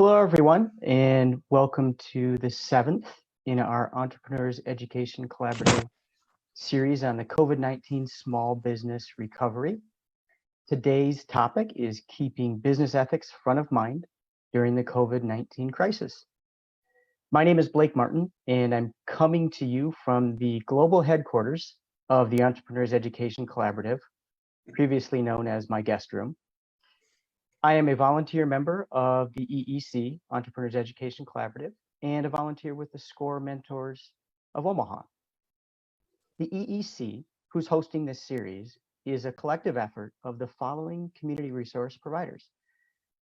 Hello, everyone, and welcome to the seventh in our Entrepreneurs Education Collaborative series on the COVID-19 small business recovery. Today's topic is keeping business ethics front of mind during the COVID-19 crisis. My name is Blake Martin, and I'm coming to you from the global headquarters of the Entrepreneurs Education Collaborative, previously known as my guest room. I am a volunteer member of the EEC Entrepreneurs Education Collaborative and a volunteer with the SCORE Mentors of Omaha. The EEC, who's hosting this series, is a collective effort of the following community resource providers: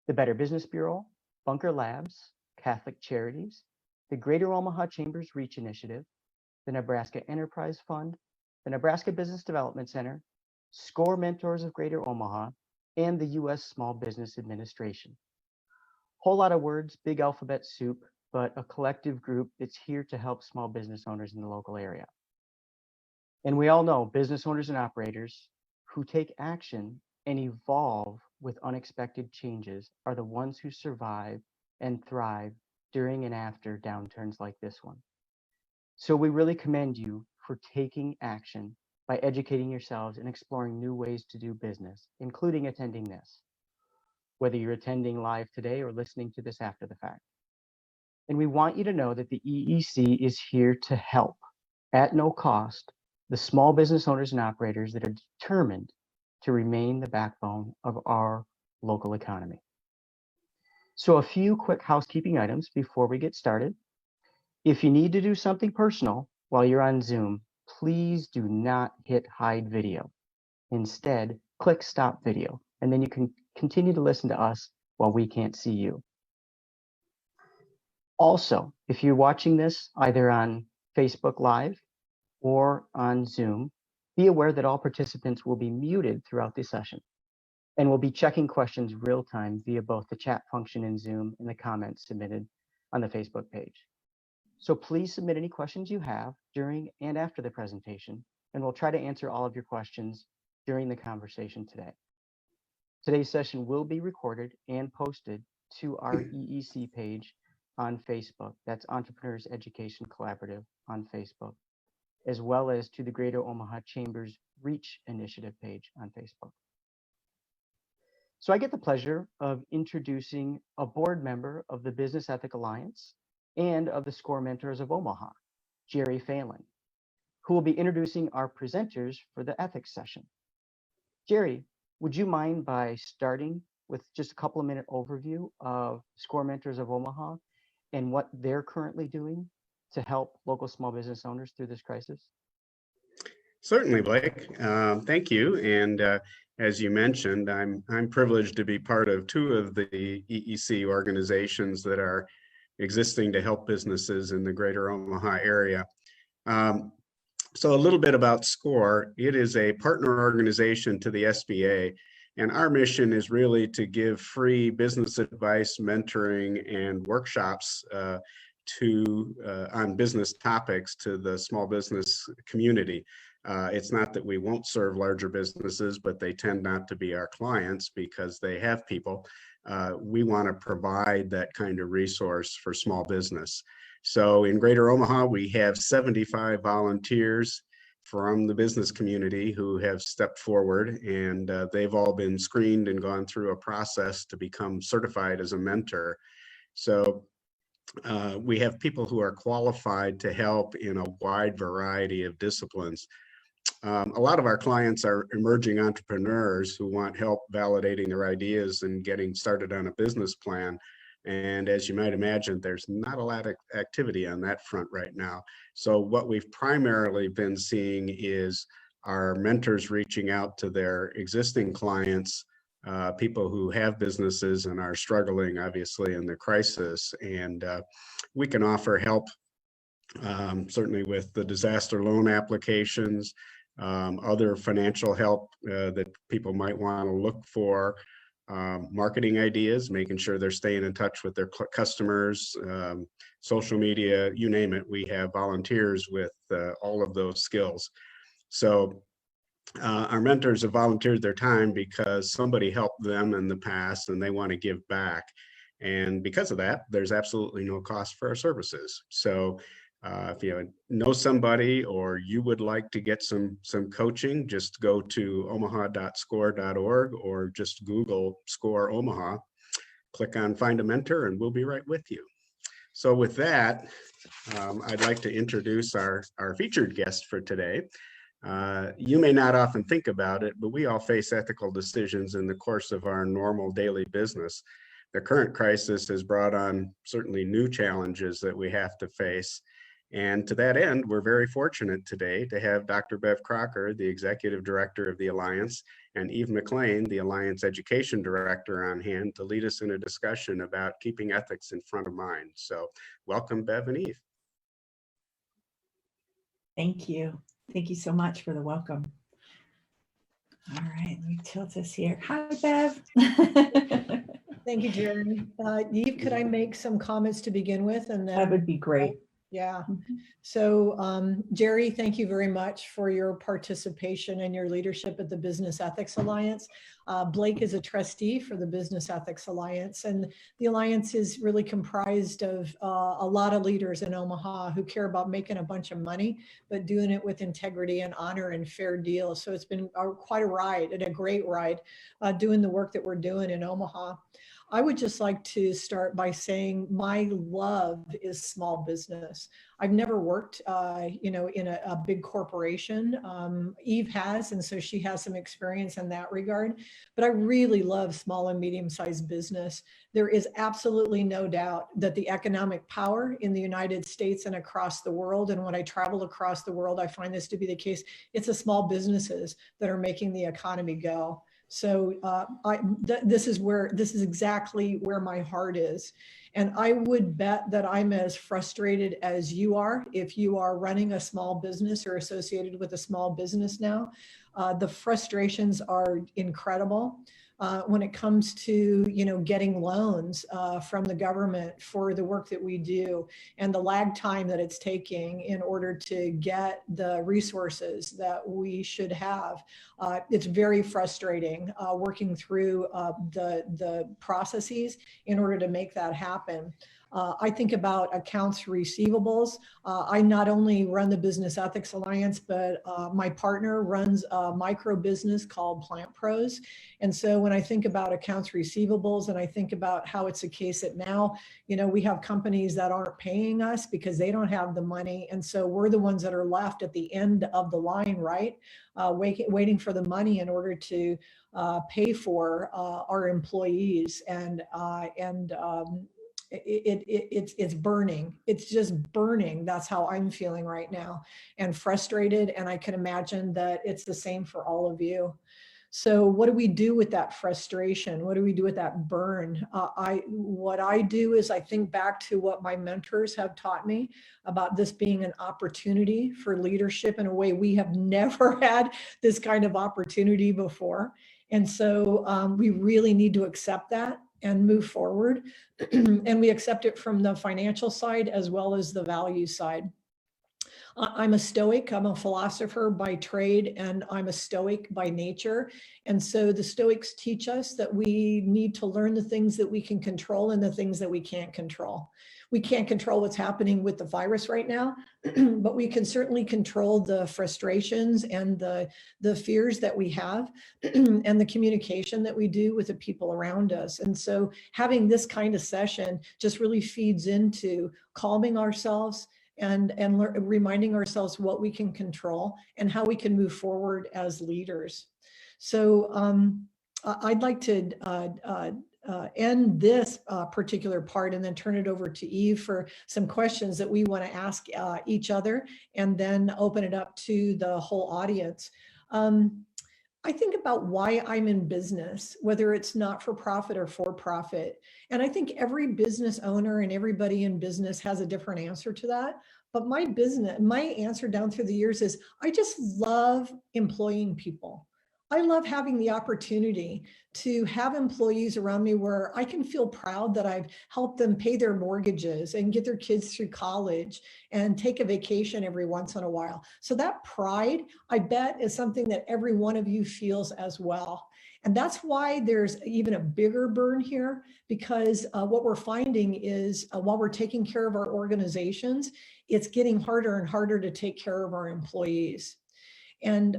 the Better Business Bureau, Bunker Labs, Catholic Charities, the Greater Omaha Chambers Reach Initiative, the Nebraska Enterprise Fund, the Nebraska Business Development Center, SCORE Mentors of Greater Omaha, and the U.S. Small Business Administration. Whole lot of words, big alphabet soup, but a collective group that's here to help small business owners in the local area. And we all know business owners and operators who take action and evolve with unexpected changes are the ones who survive and thrive during and after downturns like this one. So we really commend you for taking action by educating yourselves and exploring new ways to do business, including attending this, whether you're attending live today or listening to this after the fact. And we want you to know that the EEC is here to help, at no cost, the small business owners and operators that are determined to remain the backbone of our local economy. So a few quick housekeeping items before we get started. If you need to do something personal while you're on Zoom, please do not hit hide video. Instead, click stop video, and then you can continue to listen to us while we can't see you. Also, if you're watching this either on Facebook Live or on Zoom, be aware that all participants will be muted throughout the session, and we'll be checking questions real time via both the chat function in Zoom and the comments submitted on the Facebook page. So please submit any questions you have during and after the presentation, and we'll try to answer all of your questions during the conversation today. Today's session will be recorded and posted to our EEC page on Facebook. That's Entrepreneurs Education Collaborative on Facebook, as well as to the Greater Omaha Chambers Reach Initiative page on Facebook. So I get the pleasure of introducing a board member of the Business Ethic Alliance and of the SCORE Mentors of Omaha, Jerry Phelan, who will be introducing our presenters for the ethics session. Jerry, would you mind by starting with just a couple of minute overview of SCORE Mentors of Omaha and what they're currently doing to help local small business owners through this crisis? Certainly, Blake. Thank you. And as you mentioned, I'm privileged to be part of two of the EEC organizations that are existing to help businesses in the Greater Omaha area. So a little bit about SCORE. It is a partner organization to the SBA, and our mission is really to give free business advice, mentoring, and workshops on business topics to the small business community. It's not that we won't serve larger businesses, but they tend not to be our clients because they have people. We want to provide that kind of resource for small business. So in Greater Omaha, we have 75 volunteers from the business community who have stepped forward, and they've all been screened and gone through a process to become certified as a mentor. So we have people who are qualified to help in a wide variety of disciplines. A lot of our clients are emerging entrepreneurs who want help validating their ideas and getting started on a business plan. And as you might imagine, there's not a lot of activity on that front right now. So what we've primarily been seeing is our mentors reaching out to their existing clients, people who have businesses and are struggling, obviously, in the crisis. And we can offer help, certainly with the disaster loan applications, other financial help that people might want to look for, marketing ideas, making sure they're staying in touch with their customers, social media, you name it. We have volunteers with all of those skills. So our mentors have volunteered their time because somebody helped them in the past and they want to give back. And because of that, there's absolutely no cost for our services. So if you know somebody or you would like to get some coaching, just go to omaha.score.org or just Google SCORE Omaha, click on Find a Mentor, and we'll be right with you. So with that, I'd like to introduce our featured guest for today. You may not often think about it, but we all face ethical decisions in the course of our normal daily business. The current crisis has brought on certainly new challenges that we have to face. And to that end, we're very fortunate today to have Dr. Bev Crocker, the Executive Director of the Alliance, and Eve McLean, the Alliance Education Director, on hand to lead us in a discussion about keeping ethics in front of mind. So welcome, Bev and Eve. Thank you. Thank you so much for the welcome. All right, let me tilt this here. Hi, Bev. Thank you, Jerry. Eve, could I make some comments to begin with? And then That would be great. Yeah. So Jerry, thank you very much for your participation and your leadership at the Business Ethics Alliance. Blake is a trustee for the Business Ethics Alliance, and the Alliance is really comprised of a lot of leaders in Omaha who care about making a bunch of money, but doing it with integrity and honor and fair deals. So it's been quite a ride and a great ride doing the work that we're doing in Omaha. I would just like to start by saying my love is small business. I've never worked, in a big corporation. Eve has, and so she has some experience in that regard. But I really love small and medium-sized business. There is absolutely no doubt that the economic power in the United States and across the world, and when I travel across the world, I find this to be the case. It's the small businesses that are making the economy go. So this is exactly where my heart is. And I would bet that I'm as frustrated as you are if you are running a small business or associated with a small business now. The frustrations are incredible. When it comes to getting loans from the government for the work that we do and the lag time that it's taking in order to get the resources that we should have. It's very frustrating working through the processes in order to make that happen. I think about accounts receivables. I not only run the Business Ethics Alliance, but my partner runs a micro business called Plant Pros. And so when I think about accounts receivables and I think about how it's a case that now, we have companies that aren't paying us because they don't have the money. And so we're the ones that are left at the end of the line, right? Waiting for the money in order to pay for our employees it's burning. It's just burning. That's how I'm feeling right now, and frustrated. And I can imagine that it's the same for all of you. So what do we do with that frustration? What do we do with that burn? What I do is I think back to what my mentors have taught me about this being an opportunity for leadership in a way we have never had this kind of opportunity before. And so we really need to accept that and move forward. And we accept it from the financial side as well as the value side. I'm a Stoic, I'm a philosopher by trade, and I'm a Stoic by nature. And so the Stoics teach us that we need to learn the things that we can control and the things that we can't control. We can't control what's happening with the virus right now, but we can certainly control the frustrations and the fears that we have and the communication that we do with the people around us. And so having this kind of session just really feeds into calming ourselves and reminding ourselves what we can control and how we can move forward as leaders. So I'd like to end this particular part and then turn it over to Eve for some questions that we want to ask each other, and then open it up to the whole audience. I think about why I'm in business, whether it's not for profit or for profit. And I think every business owner and everybody in business has a different answer to that. But my answer down through the years is I just love employing people. I love having the opportunity to have employees around me where I can feel proud that I've helped them pay their mortgages and get their kids through college and take a vacation every once in a while. So that pride, I bet, is something that every one of you feels as well. And that's why there's even a bigger burn here, because what we're finding is while we're taking care of our organizations, it's getting harder and harder to take care of our employees. And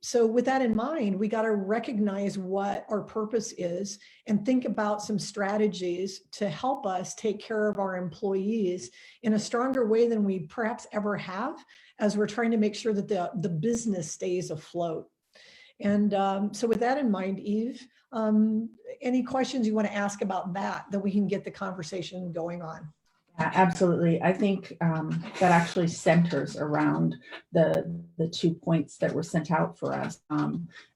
so with that in mind, we got to recognize what our purpose is and think about some strategies to help us take care of our employees in a stronger way than we perhaps ever have, as we're trying to make sure that the business stays afloat. And so with that in mind, Eve, any questions you want to ask about that we can get the conversation going on? Absolutely. I think that actually centers around the 2 points that were sent out for us.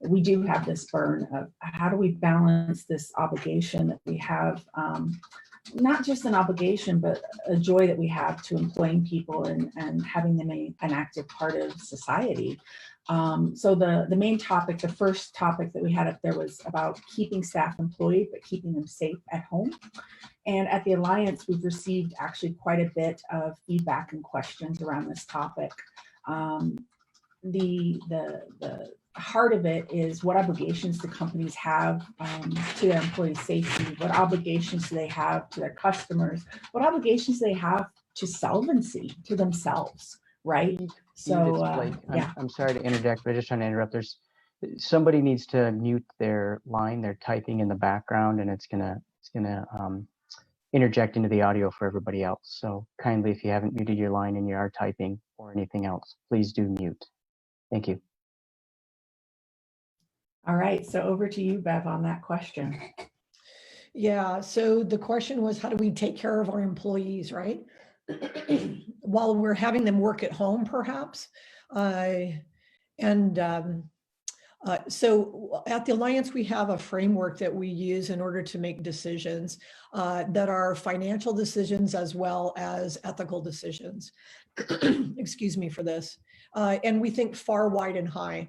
We do have this burn of how do we balance this obligation that we have, not just an obligation, but a joy that we have to employing people and having them an active part of society. So the main topic, the first topic that we had up there was about keeping staff employed, but keeping them safe at home. And at the Alliance, we've received actually quite a bit of feedback and questions around this topic. The heart of it is what obligations do companies have to their employee safety? What obligations do they have to their customers? What obligations do they have to solvency, to themselves, right? So, yeah. I'm sorry to interject, but I'm just trying to interrupt. Somebody needs to mute their line. They're typing in the background, and it's gonna interject into the audio for everybody else. So kindly, if you haven't muted your line and you are typing or anything else, please do mute. Thank you. All right, so over to you, Bev, on that question. Yeah, so the question was, how do we take care of our employees, right? While we're having them work at home, perhaps. So at the Alliance, we have a framework that we use in order to make decisions that are financial decisions as well as ethical decisions. Excuse me for this. And we think far, wide, and high.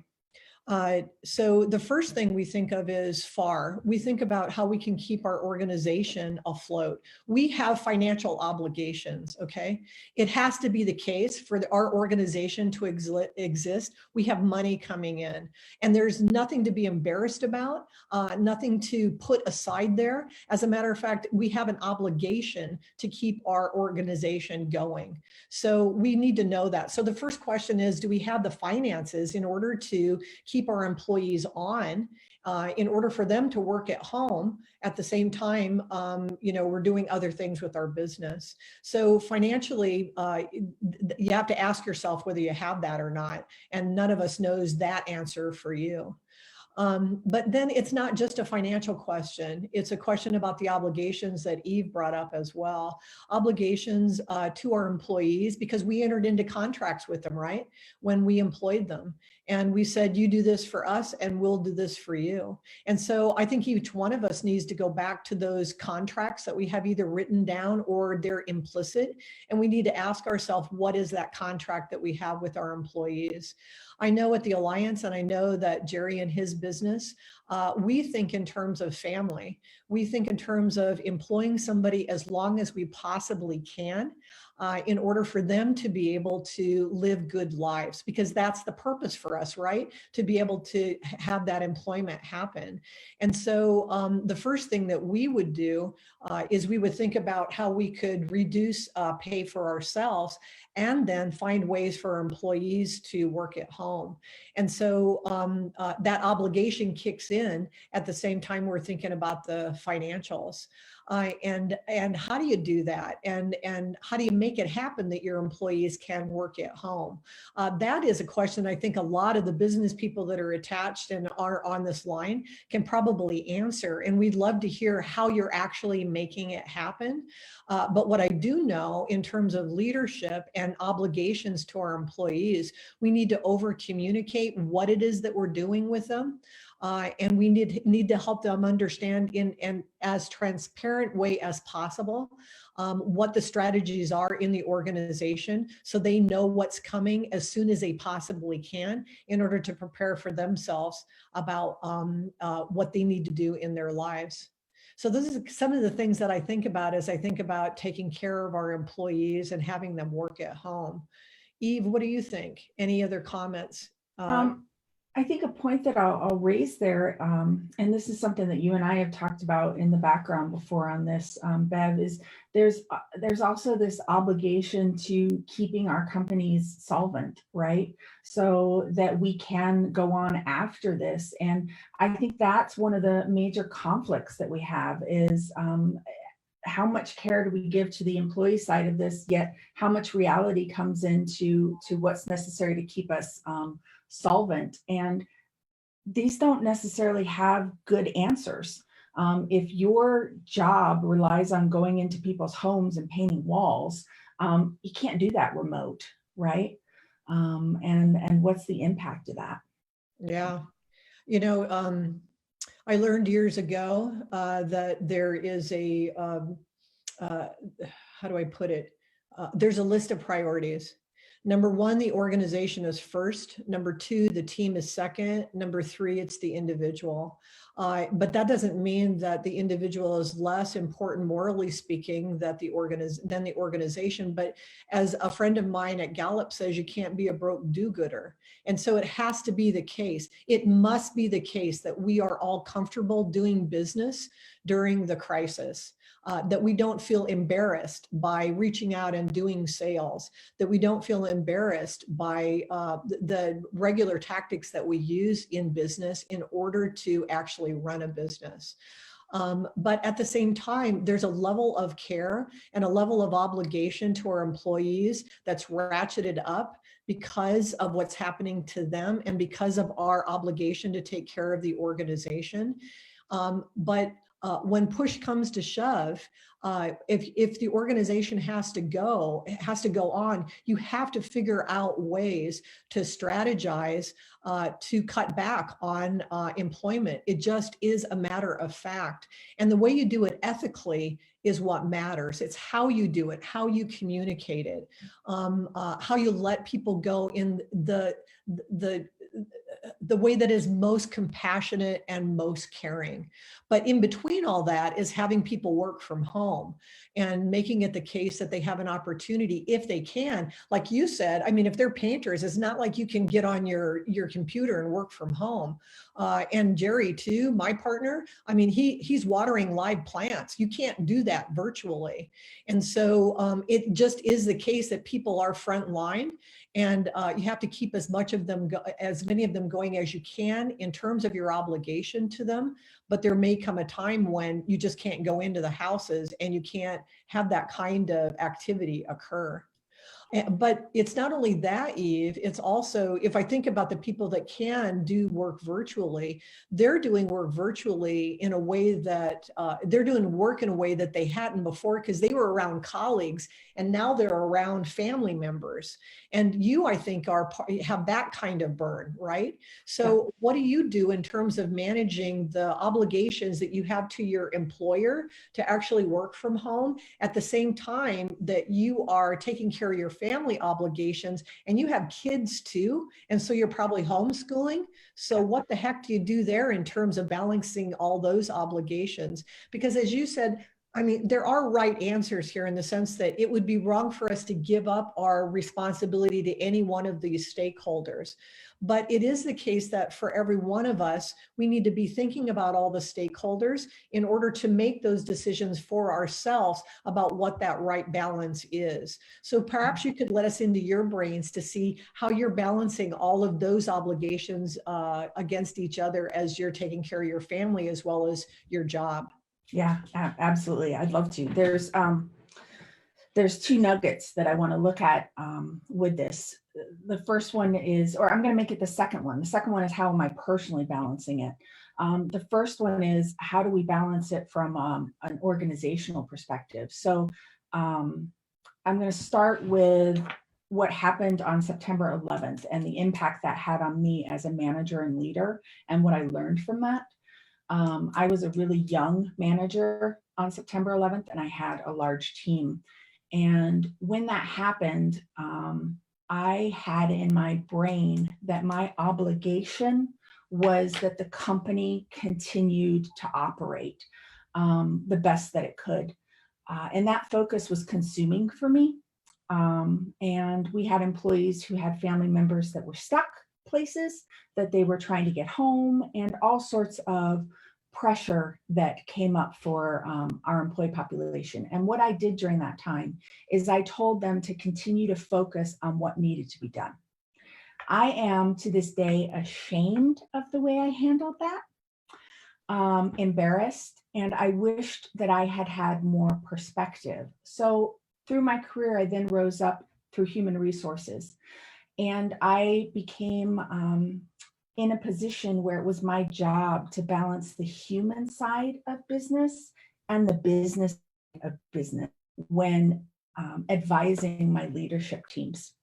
So the first thing we think of is far. We think about how we can keep our organization afloat. We have financial obligations, okay? It has to be the case for our organization to exist. We have money coming in, and there's nothing to be embarrassed about, nothing to put aside there. As a matter of fact, we have an obligation to keep our organization going. So we need to know that. So the first question is, do we have the finances in order to keep our employees on, in order for them to work at home at the same time, we're doing other things with our business. So financially, you have to ask yourself whether you have that or not. And none of us knows that answer for you. But then it's not just a financial question. It's a question about the obligations that Eve brought up as well. Obligations to our employees, because we entered into contracts with them, right? When we employed them. And we said, you do this for us and we'll do this for you. And so I think each one of us needs to go back to those contracts that we have either written down or they're implicit. And we need to ask ourselves, what is that contract that we have with our employees? I know at the Alliance, and I know that Jerry and his business, we think in terms of family. We think in terms of employing somebody as long as we possibly can, in order for them to be able to live good lives, because that's the purpose for us, right? To be able to have that employment happen. And so the first thing that we would do is we would think about how we could reduce pay for ourselves and then find ways for our employees to work at home. And so that obligation kicks in at the same time we're thinking about the financials. And how do you do that? And how do you make it happen that your employees can work at home? That is a question I think a lot of the business people that are attached and are on this line can probably answer. And we'd love to hear how you're actually making it happen. But what I do know in terms of leadership and obligations to our employees, we need to over communicate what it is that we're doing with them. And we need to help them understand in as transparent way as possible what the strategies are in the organization, so they know what's coming as soon as they possibly can in order to prepare for themselves about what they need to do in their lives. So this is some of the things that I think about as I think about taking care of our employees and having them work at home. Eve, what do you think? Any other comments? I think a point that I'll raise there, and this is something that you and I have talked about in the background before on this, Bev, is there's also this obligation to keeping our companies solvent, right? So that we can go on after this. And I think that's one of the major conflicts that we have is how much care do we give to the employee side of this, yet how much reality comes into what's necessary to keep us solvent. And these don't necessarily have good answers. If your job relies on going into people's homes and painting walls, you can't do that remote, right? And what's the impact of that? Yeah. You know, I learned years ago that there is a, how do I put it? There's a list of priorities. Number one, the organization is first. Number two, the team is second. Number three, it's the individual. But that doesn't mean that the individual is less important, morally speaking, than the organization. But as a friend of mine at Gallup says, you can't be a broke do-gooder. And so it has to be the case. It must be the case that we are all comfortable doing business during the crisis. That we don't feel embarrassed by reaching out and doing sales, that we don't feel embarrassed by the regular tactics that we use in business in order to actually run a business. But at the same time, there's a level of care and a level of obligation to our employees that's ratcheted up because of what's happening to them and because of our obligation to take care of the organization. But when push comes to shove, if the organization has to go on, you have to figure out ways to strategize to cut back on employment. It just is a matter of fact. And the way you do it ethically is what matters. It's how you do it, how you communicate it, how you let people go in the way that is most compassionate and most caring. But in between all that is having people work from home and making it the case that they have an opportunity if they can. Like you said, I mean, if they're painters, it's not like you can get on your computer and work from home. And Jerry too, my partner, I mean, he's watering live plants. You can't do that virtually. And so it just is the case that people are front line. And you have to keep as many of them going as you can in terms of your obligation to them. But there may come a time when you just can't go into the houses and you can't have that kind of activity occur. But it's not only that, Eve, it's also, if I think about the people that can do work virtually, they're doing work virtually in a way that they're doing work in a way that they hadn't before because they were around colleagues and now they're around family members. And you, I think, have that kind of burn, right? So what do you do in terms of managing the obligations that you have to your employer to actually work from home at the same time that you are taking care of your family obligations and you have kids too? And so you're probably homeschooling. So what the heck do you do there in terms of balancing all those obligations? Because as you said, I mean, there are right answers here in the sense that it would be wrong for us to give up our responsibility to any one of these stakeholders. But it is the case that for every one of us, we need to be thinking about all the stakeholders in order to make those decisions for ourselves about what that right balance is. So perhaps you could let us into your brains to see how you're balancing all of those obligations against each other as you're taking care of your family as well as your job. Yeah, absolutely. I'd love to. There's two nuggets that I want to look at with this. The first one is, or I'm going to make it the second one. The second one is, how am I personally balancing it? The first one is, how do we balance it from an organizational perspective? So I'm going to start with what happened on September 11th and the impact that had on me as a manager and leader and what I learned from that. I was a really young manager on September 11th, and I had a large team. And when that happened, I had in my brain that my obligation was that the company continued to operate the best that it could. And that focus was consuming for me. And we had employees who had family members that were stuck. places, that they were trying to get home, and all sorts of pressure that came up for our employee population. And what I did during that time is I told them to continue to focus on what needed to be done. I am to this day ashamed of the way I handled that, embarrassed, and I wished that I had had more perspective. So through my career, I then rose up through human resources, and I became in a position where it was my job to balance the human side of business and the business of business when advising my leadership teams.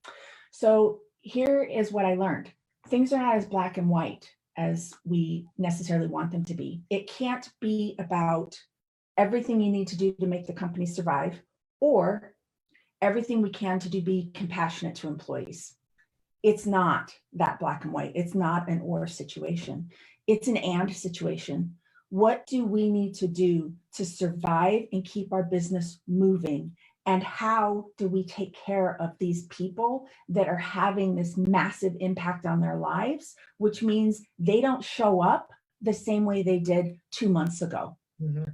So here is what I learned. Things are not as black and white as we necessarily want them to be. It can't be about everything you need to do to make the company survive, or everything we can to be compassionate to employees. It's not that black and white. It's not an or situation. It's an and situation. What do we need to do to survive and keep our business moving? And how do we take care of these people that are having this massive impact on their lives, which means they don't show up the same way they did 2 months ago,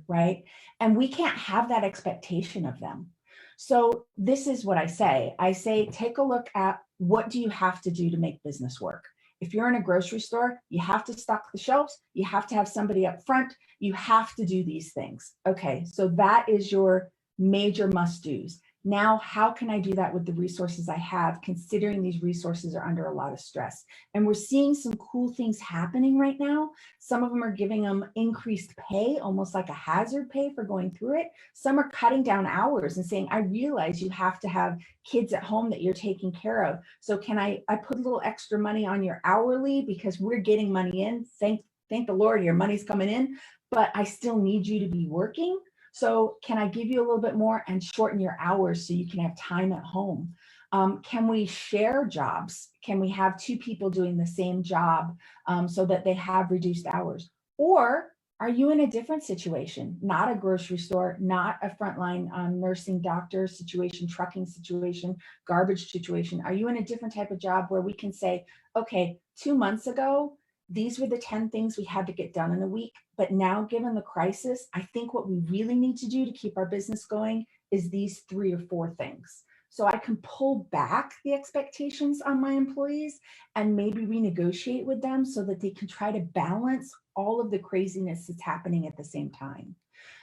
right? And we can't have that expectation of them. So this is what I say. I say, take a look at what do you have to do to make business work. If you're in a grocery store, you have to stock the shelves. You have to have somebody up front. You have to do these things. Okay, so that is your major must-dos. Now, how can I do that with the resources I have, considering these resources are under a lot of stress? And we're seeing some cool things happening right now. Some of them are giving them increased pay, almost like a hazard pay for going through it. Some are cutting down hours and saying, I realize you have to have kids at home that you're taking care of. So can I put a little extra money on your hourly because we're getting money in. Thank the Lord, your money's coming in, but I still need you to be working. So can I give you a little bit more and shorten your hours so you can have time at home? Can we share jobs? Can we have 2 people doing the same job so that they have reduced hours? Or are you in a different situation? Not a grocery store, not a frontline nursing doctor situation, trucking situation, garbage situation. Are you in a different type of job where we can say, okay, 2 months ago, these were the 10 things we had to get done in a week. But now, given the crisis, I think what we really need to do to keep our business going is these 3 or 4 things. So I can pull back the expectations on my employees and maybe renegotiate with them so that they can try to balance all of the craziness that's happening at the same time.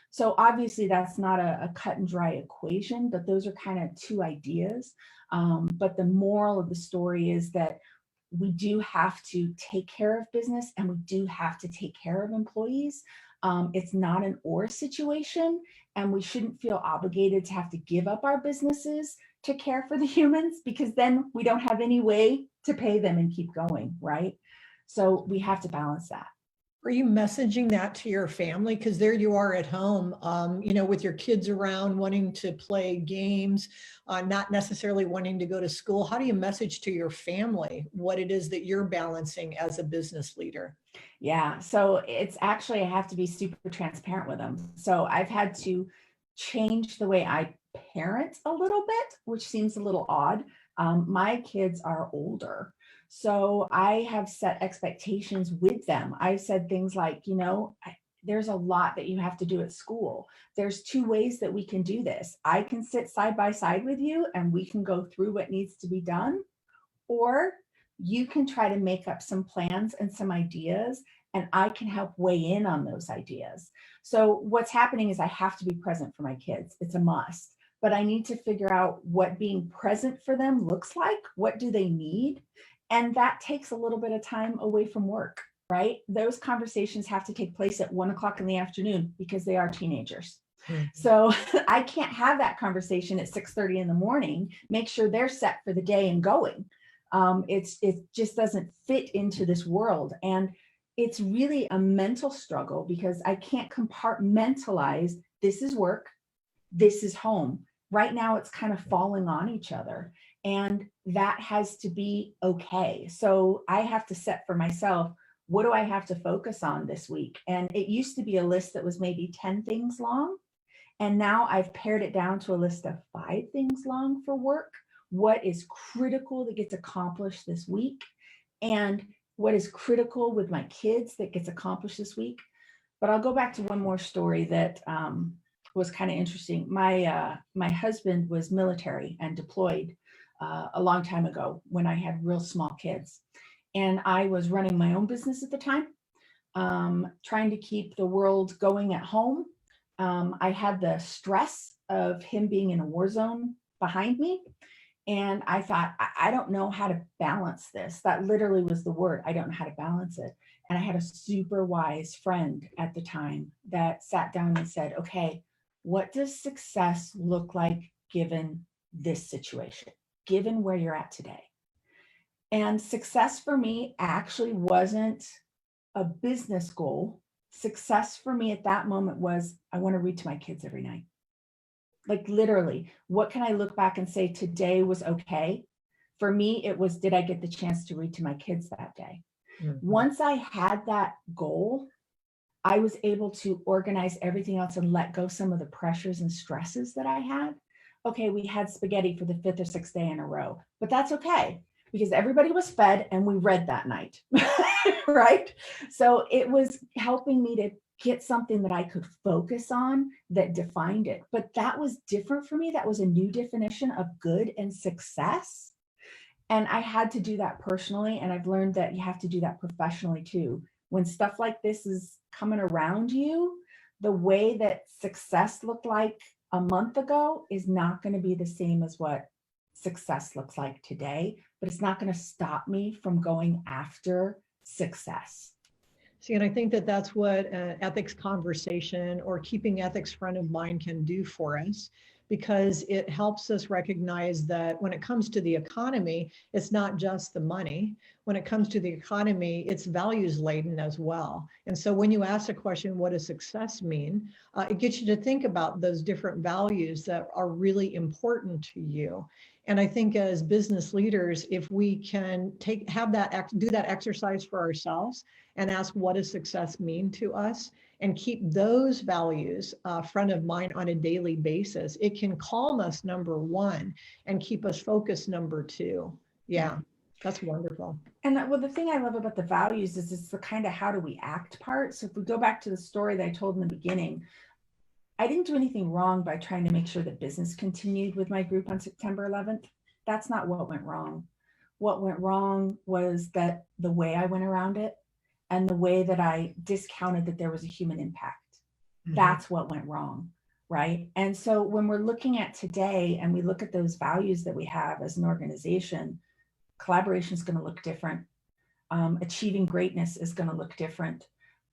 So obviously that's not a cut and dry equation, but those are kind of 2 ideas. But the moral of the story is that we do have to take care of business and we do have to take care of employees. It's not an or situation, and we shouldn't feel obligated to have to give up our businesses to care for the humans, because then we don't have any way to pay them and keep going, right? So we have to balance that. Are you messaging that to your family? Because there you are at home, with your kids around, wanting to play games, not necessarily wanting to go to school. How do you message to your family what it is that you're balancing as a business leader? Yeah, so it's actually, I have to be super transparent with them. So I've had to change the way I parent a little bit, which seems a little odd. My kids are older. So I have set expectations with them. I've said things like, there's a lot that you have to do at school. There's 2 ways that we can do this. I can sit side by side with you and we can go through what needs to be done, or you can try to make up some plans and some ideas, and I can help weigh in on those ideas. So what's happening is I have to be present for my kids. It's a must, but I need to figure out what being present for them looks like. What do they need? And that takes a little bit of time away from work, right? Those conversations have to take place at 1 o'clock in the afternoon because they are teenagers. Mm-hmm. So I can't have that conversation at 6:30 in the morning, make sure they're set for the day and going. It just doesn't fit into this world. And it's really a mental struggle because I can't compartmentalize, this is work, this is home. Right now, it's kind of falling on each other. And that has to be okay. So I have to set for myself, what do I have to focus on this week? And it used to be a list that was maybe 10 things long. And now I've pared it down to a list of 5 things long for work. What is critical that gets accomplished this week? and what is critical with my kids that gets accomplished this week. But I'll go back to one more story that was kind of interesting. My husband was military and deployed a long time ago when I had real small kids. And I was running my own business at the time, trying to keep the world going at home. I had the stress of him being in a war zone behind me. And I thought, I don't know how to balance this. That literally was the word. I don't know how to balance it. And I had a super wise friend at the time that sat down and said, okay, what does success look like given this situation, given where you're at today? And success for me actually wasn't a business goal. Success for me at that moment was, I want to read to my kids every night. Like literally, what can I look back and say today was okay? For me, it was, did I get the chance to read to my kids that day? Mm-hmm. Once I had that goal, I was able to organize everything else and let go some of the pressures and stresses that I had. Okay, we had spaghetti for the 5th or 6th day in a row, but that's okay because everybody was fed and we read that night, right? So it was helping me to get something that I could focus on that defined it. But that was different for me. That was a new definition of good and success. And I had to do that personally. And I've learned that you have to do that professionally too. When stuff like this is coming around you, the way that success looked like a month ago is not going to be the same as what success looks like today, but it's not going to stop me from going after success. See, and I think that that's what ethics conversation or keeping ethics front of mind can do for us, because it helps us recognize that when it comes to the economy, it's not just the money. When it comes to the economy, it's values laden as well. And so when you ask the question, what does success mean? It gets you to think about those different values that are really important to you. And I think as business leaders, if we can do that exercise for ourselves and ask, what does success mean to us? And keep those values front of mind on a daily basis, it can calm us, number one, and keep us focused, number two. Yeah, that's wonderful. And the thing I love about the values is it's the kind of how do we act part. So if we go back to the story that I told in the beginning, I didn't do anything wrong by trying to make sure that business continued with my group on September 11th. That's not what went wrong. What went wrong was that the way I went around it and the way that I discounted that there was a human impact. Mm-hmm. That's what went wrong, right? And so when we're looking at today and we look at those values that we have as an organization, collaboration is going to look different. Achieving greatness is going to look different.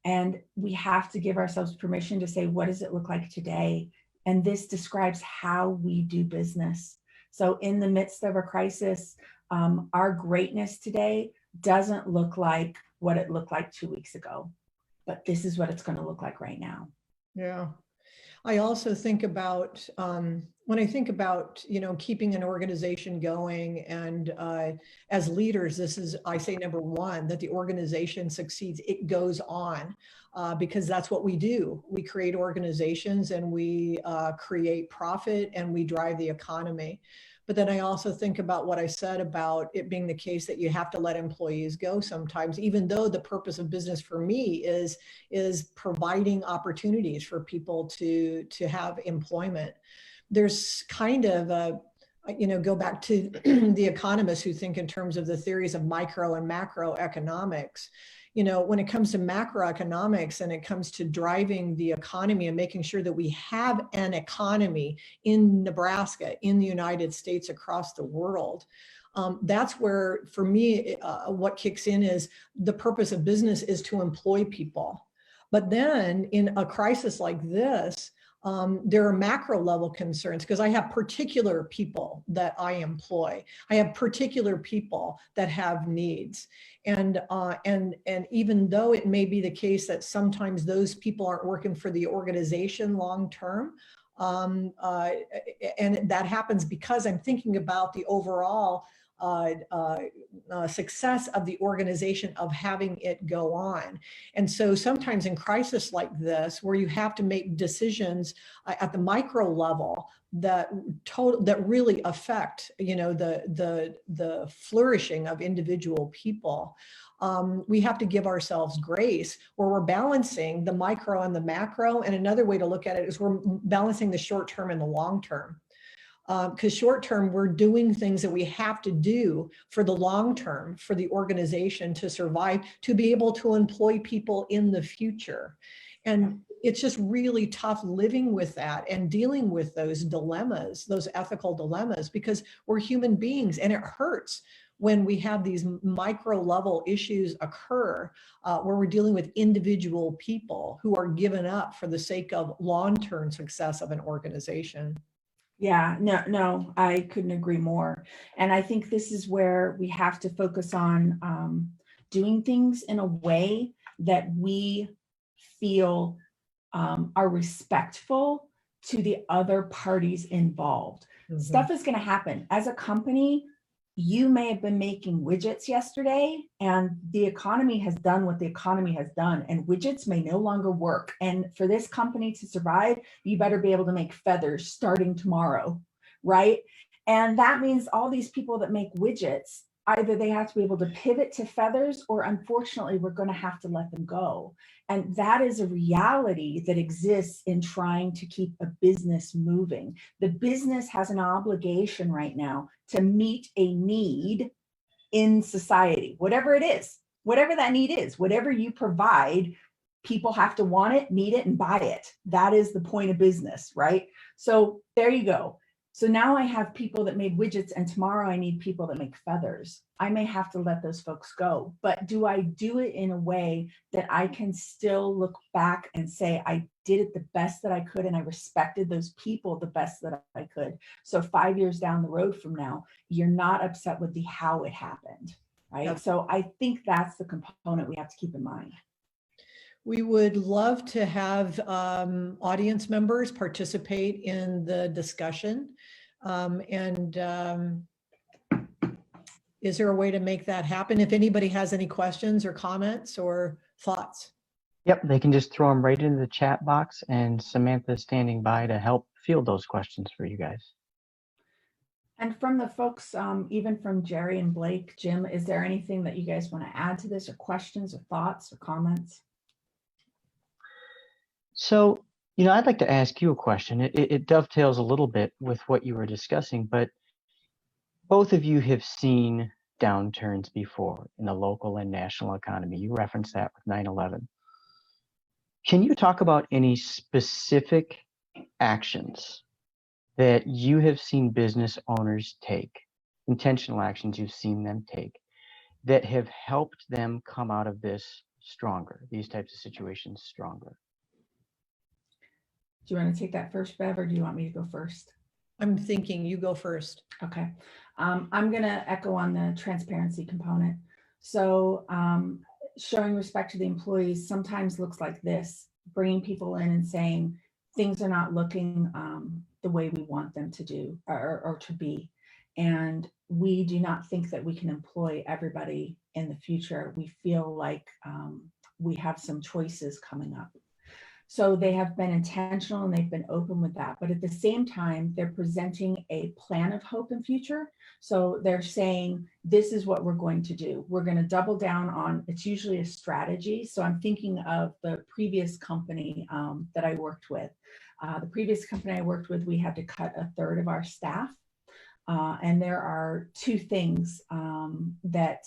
And we have to give ourselves permission to say, what does it look like today? And this describes how we do business. So in the midst of a crisis, our greatness today doesn't look like what it looked like 2 weeks ago, but this is what it's going to look like right now. Yeah. I also think about, when I think about, keeping an organization going and as leaders, this is, I say, number one, that the organization succeeds, it goes on because that's what we do. We create organizations and we create profit and we drive the economy. But then I also think about what I said about it being the case that you have to let employees go sometimes, even though the purpose of business for me is providing opportunities for people to have employment. There's kind of a, go back to the economists who think in terms of the theories of micro and macroeconomics. When it comes to macroeconomics and it comes to driving the economy and making sure that we have an economy in Nebraska, in the United States, across the world, that's where, for me, what kicks in is the purpose of business is to employ people. But then in a crisis like this, there are macro level concerns because I have particular people that I employ. I have particular people that have needs. And even though it may be the case that sometimes those people aren't working for the organization long term, and that happens because I'm thinking about the overall success of the organization of having it go on. And so sometimes in crisis like this, where you have to make decisions at the micro level that really affect, the flourishing of individual people, we have to give ourselves grace where we're balancing the micro and the macro. And another way to look at it is we're balancing the short term and the long term. Because short term, we're doing things that we have to do for the long term, for the organization to survive, to be able to employ people in the future. And it's just really tough living with that and dealing with those dilemmas, those ethical dilemmas, because we're human beings, and it hurts when we have these micro level issues occur where we're dealing with individual people who are given up for the sake of long-term success of an organization. Yeah, no, I couldn't agree more. And I think this is where we have to focus on doing things in a way that we feel are respectful to the other parties involved. Mm-hmm. Stuff is going to happen. As a company, you may have been making widgets yesterday, and the economy has done what the economy has done, and widgets may no longer work. And for this company to survive, you better be able to make feathers starting tomorrow, right? And that means all these people that make widgets, either they have to be able to pivot to feathers, or unfortunately, we're going to have to let them go. And that is a reality that exists in trying to keep a business moving. The business has an obligation right now to meet a need in society, whatever it is, whatever that need is, whatever you provide, people have to want it, need it, and buy it. That is the point of business, right? So there you go. So now I have people that made widgets, and tomorrow I need people that make feathers. I may have to let those folks go, but do I do it in a way that I can still look back and say, I did it the best that I could, and I respected those people the best that I could. So 5 years down the road from now, you're not upset with the how it happened, right? Yep. So I think that's the component we have to keep in mind. We would love to have audience members participate in the discussion. Is there a way to make that happen? If anybody has any questions or comments or thoughts? Yep, they can just throw them right into the chat box, and Samantha's standing by to help field those questions for you guys. And from the folks, even from Jerry and Blake, Jim, is there anything that you guys want to add to this, or questions or thoughts or comments? So, I'd like to ask you a question. It dovetails a little bit with what you were discussing, but both of you have seen downturns before in the local and national economy. You referenced that with 9/11. Can you talk about any specific actions that you have seen business owners take, intentional actions you've seen them take, that have helped them come out of this stronger, these types of situations stronger? Do you want to take that first, Bev, or do you want me to go first? I'm thinking you go first. Okay. I'm going to echo on the transparency component. So showing respect to the employees sometimes looks like this: bringing people in and saying things are not looking the way we want them to do or to be. And we do not think that we can employ everybody in the future. We feel like we have some choices coming up. So they have been intentional and they've been open with that. But at the same time, they're presenting a plan of hope and future. So they're saying, this is what we're going to do. We're going to double down on, it's usually a strategy. So I'm thinking of the previous company that I worked with. The previous company I worked with, we had to cut 1/3 of our staff. And there are two things that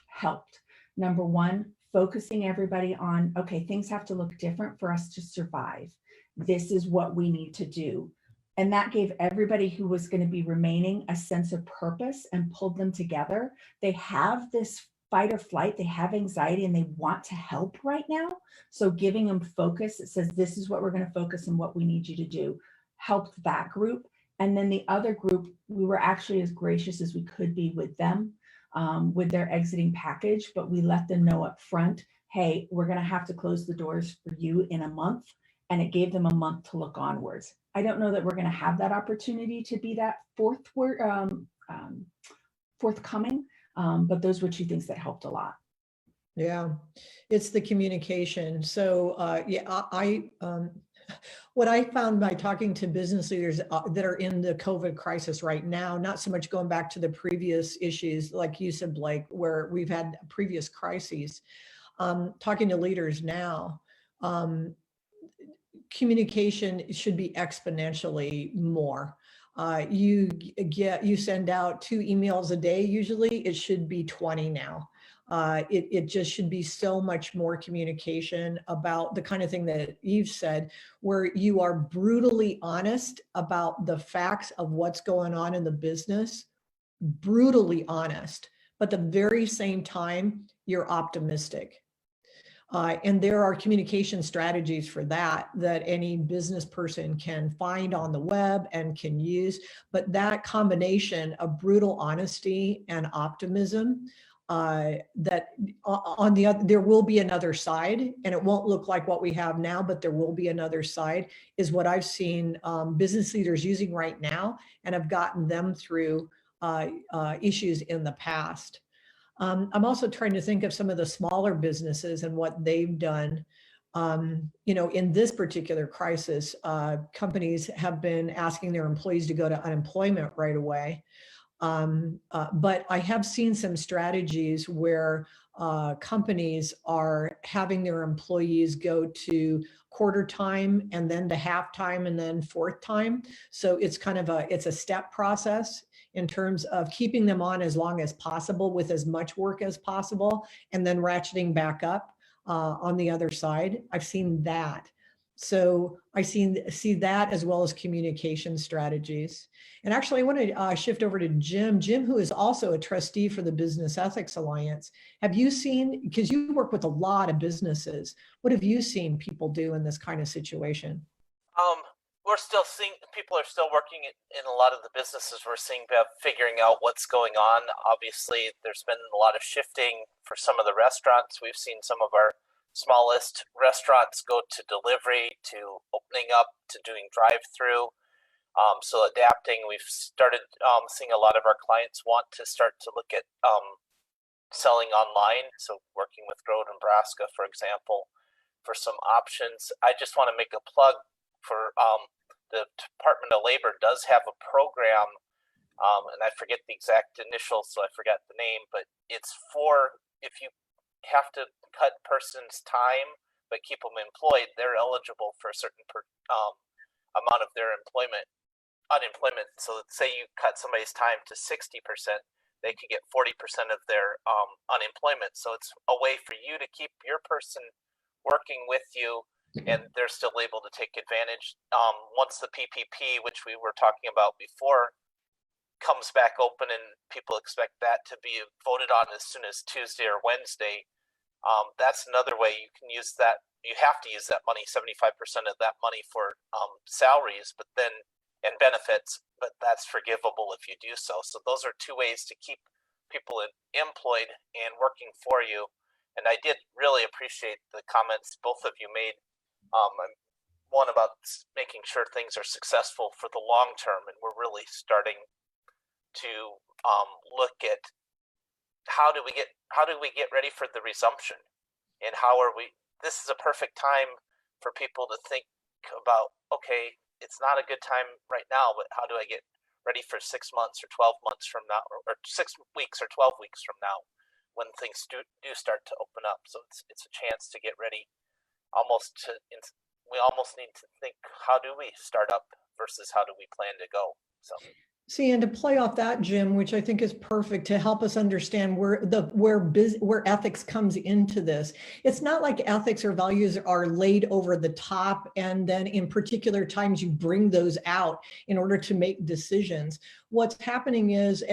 helped. Number one, focusing everybody on, okay, things have to look different for us to survive. This is what we need to do. And that gave everybody who was going to be remaining a sense of purpose and pulled them together. They have this fight or flight, they have anxiety, and they want to help right now. So giving them focus, it says, this is what we're going to focus on, what we need you to do, helped that group. And then the other group, we were actually as gracious as we could be with them. With their exiting package, but we let them know up front, hey, we're going to have to close the doors for you in a month. And it gave them a month to look onwards. I don't know that we're going to have that opportunity to be that forthcoming, but those were two things that helped a lot. Yeah, it's the communication. So what I found by talking to business leaders that are in the COVID crisis right now, not so much going back to the previous issues, like you said, Blake, where we've had previous crises, talking to leaders now, communication should be exponentially more. You send out 2 emails a day, usually it should be 20 now. It just should be so much more communication about the kind of thing that Eve said, where you are brutally honest about the facts of what's going on in the business, brutally honest, but the very same time, you're optimistic. And there are communication strategies for that any business person can find on the web and can use. But that combination of brutal honesty and optimism, that on the other, there will be another side, and it won't look like what we have now, but there will be another side, is what I've seen business leaders using right now, and have gotten them through issues in the past. I'm also trying to think of some of the smaller businesses and what they've done. In this particular crisis, companies have been asking their employees to go to unemployment right away. But I have seen some strategies where companies are having their employees go to quarter time and then to half time and then fourth time. So it's kind of it's a step process in terms of keeping them on as long as possible with as much work as possible, and then ratcheting back up on the other side. I've seen that. So I see that, as well as communication strategies. And actually, I want to shift over to Jim. Jim, who is also a trustee for the Business Ethics Alliance. Have you seen, because you work with a lot of businesses, what have you seen people do in this kind of situation? We're still seeing, people are still working in a lot of the businesses we're seeing, figuring out what's going on. Obviously, there's been a lot of shifting for some of the restaurants. We've seen some of our smallest restaurants go to delivery, to opening up, to doing drive-through. So adapting, we've started seeing a lot of our clients want to start to look at selling online. So working with Grow, Nebraska, for example, for some options. I just want to make a plug for the Department of Labor does have a program, and I forget the exact initials, so I forgot the name, but it's for, if you have to cut person's time but keep them employed, they're eligible for a certain amount of their unemployment. So let's say you cut somebody's time to 60%, they could get 40% of their unemployment. So it's a way for you to keep your person working with you, and they're still able to take advantage. Once the PPP, which we were talking about before, comes back open, and people expect that to be voted on as soon as Tuesday or Wednesday, that's another way you can use that. You have to use that money, 75% of that money for salaries, but then, and benefits, but that's forgivable if you do so. So those are two ways to keep people employed and working for you. And I did really appreciate the comments both of you made. One about making sure things are successful for the long term, and we're really starting to look at how do we get ready for the resumption, and how are we. This is a perfect time for people to think about, okay, it's not a good time right now, but how do I get ready for 6 months or 12 months from now, or 6 weeks or 12 weeks from now, when things do start to open up. So it's a chance to get ready. We almost need to think, how do we start up versus how do we plan to go? So see, and to play off that, Jim, which I think is perfect to help us understand where ethics comes into this. It's not like ethics or values are laid over the top, and then in particular times you bring those out in order to make decisions. What's happening is,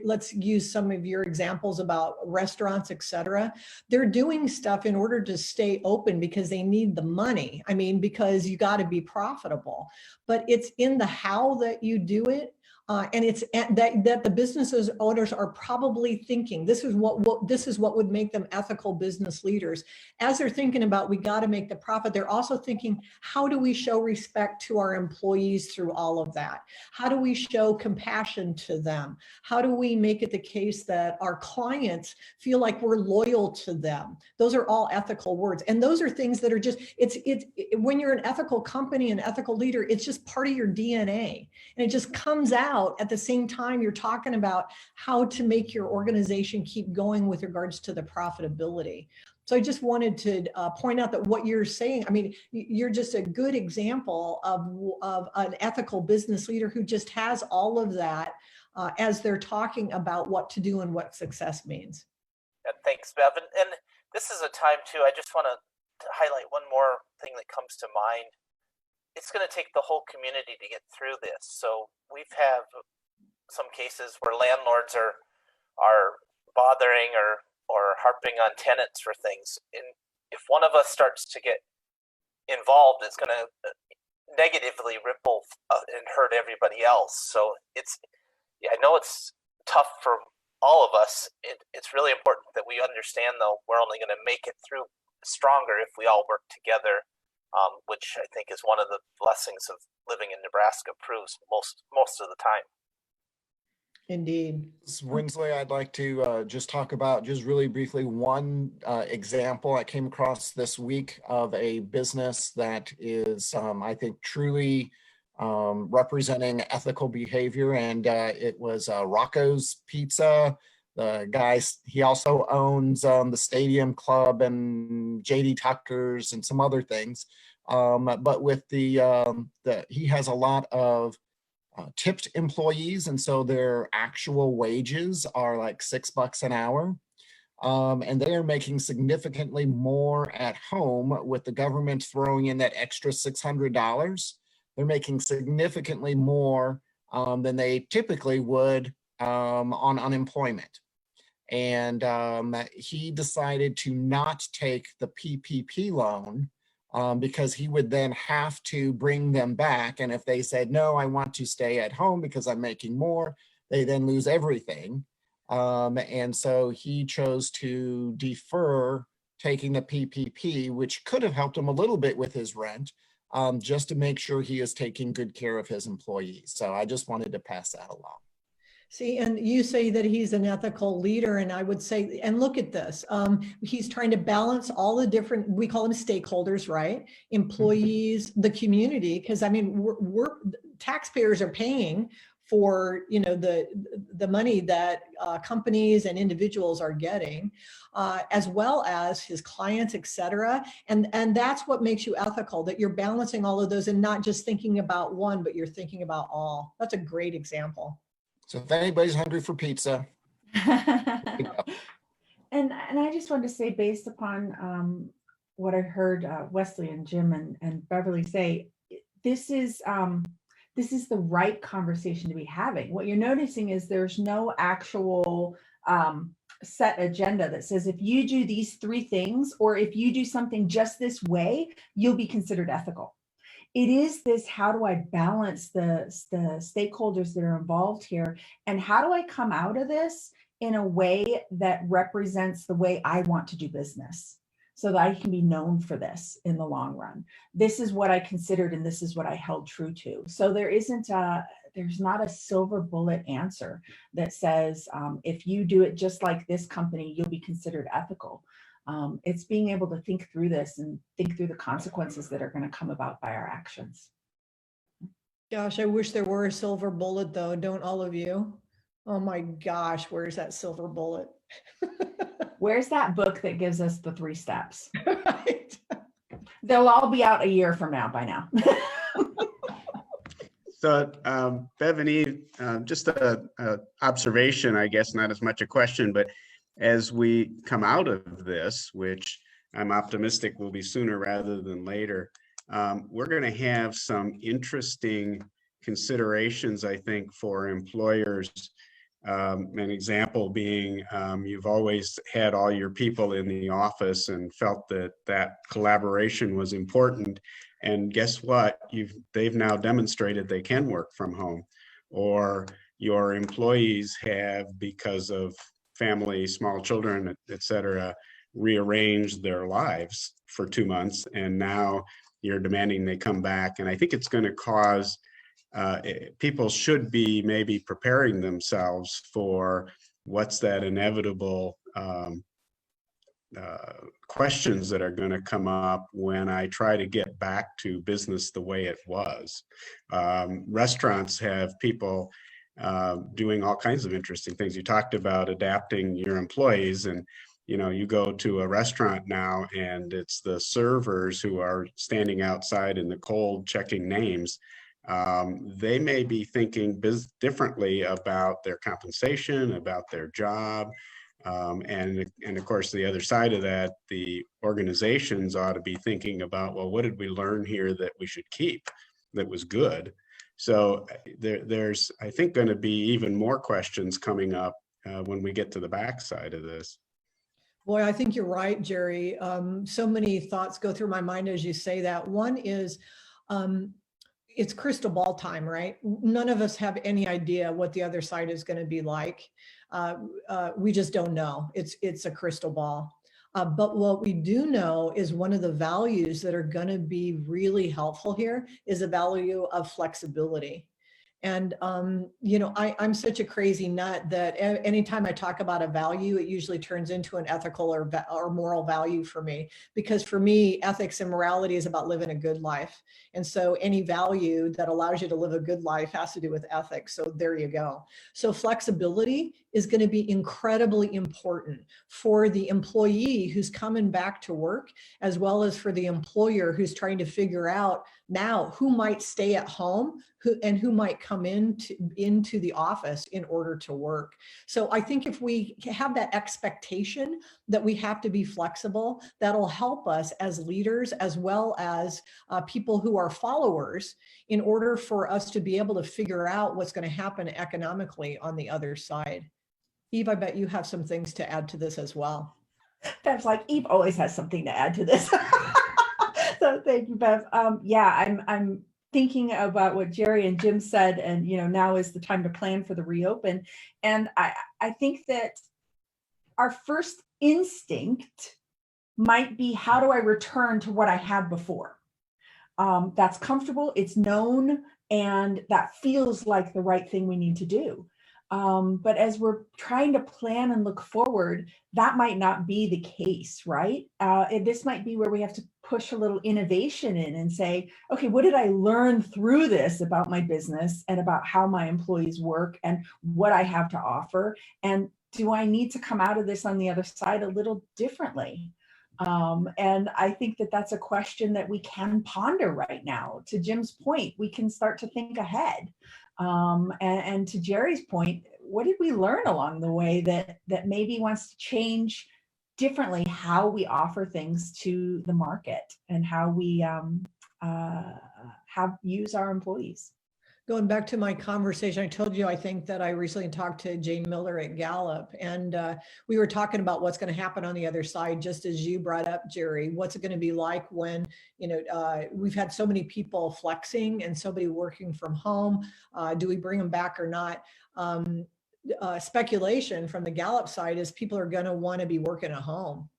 let's use some of your examples about restaurants, et cetera. They're doing stuff in order to stay open because they need the money. I mean, because you got to be profitable, but it's in the how that you do it. And it's that the businesses owners are probably thinking this is what would make them ethical business leaders. As they're thinking about, we got to make the profit, they're also thinking, how do we show respect to our employees through all of that? How do we show compassion to them? How do we make it the case that our clients feel like we're loyal to them? Those are all ethical words. And those are things that are just, when you're an ethical company, an ethical leader, it's just part of your DNA. And it just comes out at the same time you're talking about how to make your organization keep going with regards to the profitability. So I just wanted to point out that what you're saying, I mean, you're just a good example of an ethical business leader who just has all of that as they're talking about what to do and what success means. Yeah, thanks, Bev. And this is a time too, I just want to highlight one more thing that comes to mind. It's going to take the whole community to get through this. So we've had some cases where landlords are bothering or harping on tenants for things. And if one of us starts to get involved, it's going to negatively ripple and hurt everybody else. So I know it's tough for all of us. It's really important that we understand, though, we're only going to make it through stronger if we all work together, which I think is one of the blessings of living in Nebraska, proves most of the time. Indeed. Winsley, I'd like to just talk about, just really briefly, one example I came across this week of a business that is, I think, truly representing ethical behavior. And it was Rocco's Pizza. The guy, he also owns the Stadium Club and JD Tucker's and some other things. But with he has a lot of tipped employees, and so their actual wages are like $6 an hour. And they are making significantly more at home with the government throwing in that extra $600. They're making significantly more than they typically would on unemployment. And he decided to not take the PPP loan because he would then have to bring them back. And if they said, no, I want to stay at home because I'm making more, they then lose everything. And so he chose to defer taking the PPP, which could have helped him a little bit with his rent, just to make sure he is taking good care of his employees. So I just wanted to pass that along. See, and you say that he's an ethical leader, and I would say, and look at this, he's trying to balance all the different, we call them stakeholders, right? Employees, the community, because I mean, we're taxpayers are paying for, you know, the money that companies and individuals are getting, as well as his clients, et cetera. And that's what makes you ethical, that you're balancing all of those and not just thinking about one, but you're thinking about all. That's a great example. So if anybody's hungry for pizza. And I just wanted to say, based upon what I heard Wesley and Jim and Beverly say, this is the right conversation to be having. What you're noticing is there's no actual set agenda that says if you do these 3 things, or if you do something just this way, you'll be considered ethical. It is this, how do I balance the stakeholders that are involved here? And how do I come out of this in a way that represents the way I want to do business, so that I can be known for this in the long run? This is what I considered, and this is what I held true to. So there's not a silver bullet answer that says, if you do it just like this company, you'll be considered ethical. It's being able to think through this and think through the consequences that are going to come about by our actions. Gosh, I wish there were a silver bullet, though. Don't all of you? Oh my gosh, where's that silver bullet? Where's that book that gives us the 3 steps? Right. They'll all be out a year from now by now. So, Bethany, just a observation, I guess, not as much a question, but as we come out of this, which I'm optimistic will be sooner rather than later, we're going to have some interesting considerations, I think, for employers. An example being, you've always had all your people in the office and felt that collaboration was important. And guess what? They've now demonstrated they can work from home. or your employees have, because of family, small children, et cetera, rearranged their lives for 2 months, and now you're demanding they come back. And I think it's going to cause people should be maybe preparing themselves for what's that inevitable questions that are going to come up when I try to get back to business the way it was. Restaurants have people doing all kinds of interesting things. You talked about adapting your employees, and you go to a restaurant now and it's the servers who are standing outside in the cold checking names. They may be thinking differently about their compensation, about their job. And of course, the other side of that, the organizations ought to be thinking about, well, what did we learn here that we should keep that was good? So there's, I think, going to be even more questions coming up when we get to the backside of this. Boy, I think you're right, Jerry. So many thoughts go through my mind as you say that. One is, it's crystal ball time, right? None of us have any idea what the other side is going to be like. We just don't know. It's a crystal ball. But what we do know is one of the values that are going to be really helpful here is the value of flexibility. And, I'm such a crazy nut that anytime I talk about a value, it usually turns into an ethical or moral value for me, because for me, ethics and morality is about living a good life. And so any value that allows you to live a good life has to do with ethics. So there you go. So flexibility is going to be incredibly important for the employee who's coming back to work, as well as for the employer who's trying to figure out now who might stay at home and who might come into the office in order to work. So I think if we have that expectation that we have to be flexible, that'll help us as leaders, as well as people who are followers, in order for us to be able to figure out what's going to happen economically on the other side. Eve, I bet you have some things to add to this as well. Bev's like, Eve always has something to add to this. So thank you, Bev. Yeah, I'm thinking about what Jerry and Jim said, and now is the time to plan for the reopen. And I think that our first instinct might be, how do I return to what I had before? That's comfortable, it's known, and that feels like the right thing we need to do. But as we're trying to plan and look forward, that might not be the case, right? This might be where we have to push a little innovation in and say, okay, what did I learn through this about my business and about how my employees work and what I have to offer? And do I need to come out of this on the other side a little differently? And I think that that's a question that we can ponder right now. To Jim's point, we can start to think ahead. And to Jerry's point, what did we learn along the way that maybe wants to change differently how we offer things to the market and how we use our employees? Going back to my conversation, I told you, I think that I recently talked to Jane Miller at Gallup, and we were talking about what's going to happen on the other side, just as you brought up, Jerry. What's it going to be like when, we've had so many people flexing and somebody working from home? Do we bring them back or not? Speculation from the Gallup side is people are going to want to be working at home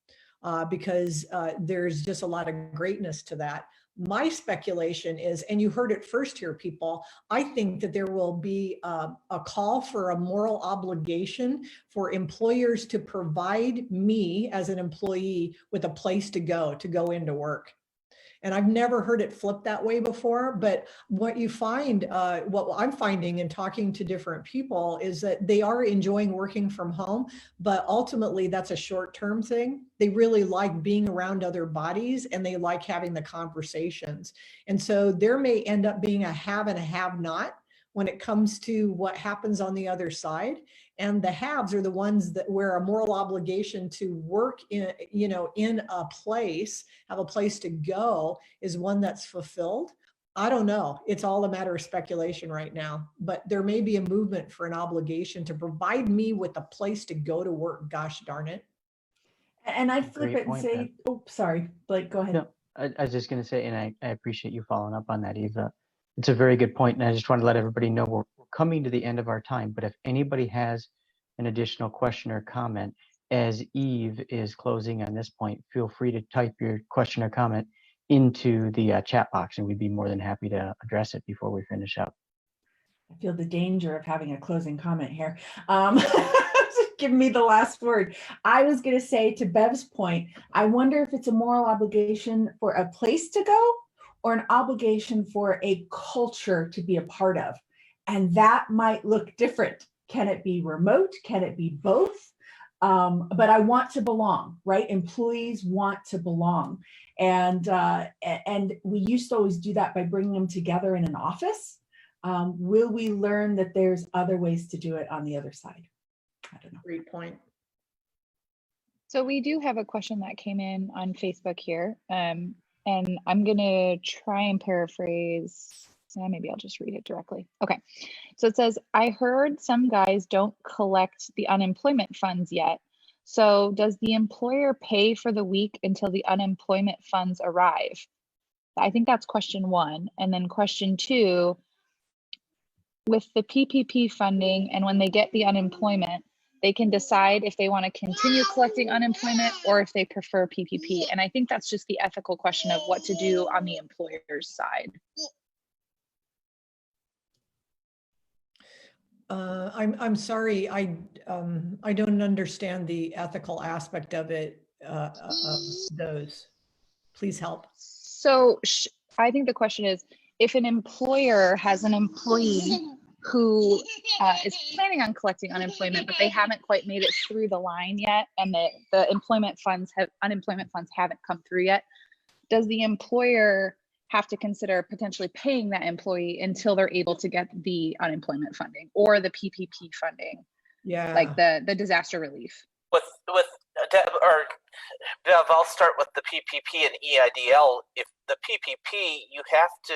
because there's just a lot of greatness to that. My speculation is, and you heard it first here, people, I think that there will be a call for a moral obligation for employers to provide me as an employee with a place to go into work. And I've never heard it flipped that way before, but what you find, what I'm finding in talking to different people is that they are enjoying working from home, but ultimately that's a short-term thing. They really like being around other bodies and they like having the conversations. And so there may end up being a have and a have not when it comes to what happens on the other side. And the haves are the ones that where a moral obligation to work in, in a place, have a place to go, is one that's fulfilled. I don't know. It's all a matter of speculation right now, but there may be a movement for an obligation to provide me with a place to go to work. Gosh darn it. And I'd flip it and say, oh, sorry, Blake, go ahead. No, I was just going to say, and I appreciate you following up on that, Eva. It's a very good point, and I just want to let everybody know we're coming to the end of our time, but if anybody has an additional question or comment, as Eve is closing on this point, feel free to type your question or comment into the chat box, and we'd be more than happy to address it before we finish up. I feel the danger of having a closing comment here. Give me the last word. I was going to say, to Bev's point, I wonder if it's a moral obligation for a place to go or an obligation for a culture to be a part of. And that might look different. Can it be remote? Can it be both? But I want to belong, right? Employees want to belong. And we used to always do that by bringing them together in an office. Will we learn that there's other ways to do it on the other side? I don't know. Great point. So we do have a question that came in on Facebook here. And I'm going to try and paraphrase. Maybe I'll just read it directly. Okay. So it says, I heard some guys don't collect the unemployment funds yet. So does the employer pay for the week until the unemployment funds arrive? I think that's question one. And then question two, with the PPP funding and when they get the unemployment, they can decide if they want to continue collecting unemployment or if they prefer PPP. And I think that's just the ethical question of what to do on the employer's side. I'm sorry, I don't understand the ethical aspect of it, of those. Please help. So I think the question is, if an employer has an employee who is planning on collecting unemployment, but they haven't quite made it through the line yet, and the unemployment funds haven't come through yet, does the employer have to consider potentially paying that employee until they're able to get the unemployment funding or the PPP funding? Yeah, like the disaster relief. With Deb, or Bev, I'll start with the PPP and EIDL. If the PPP, you have to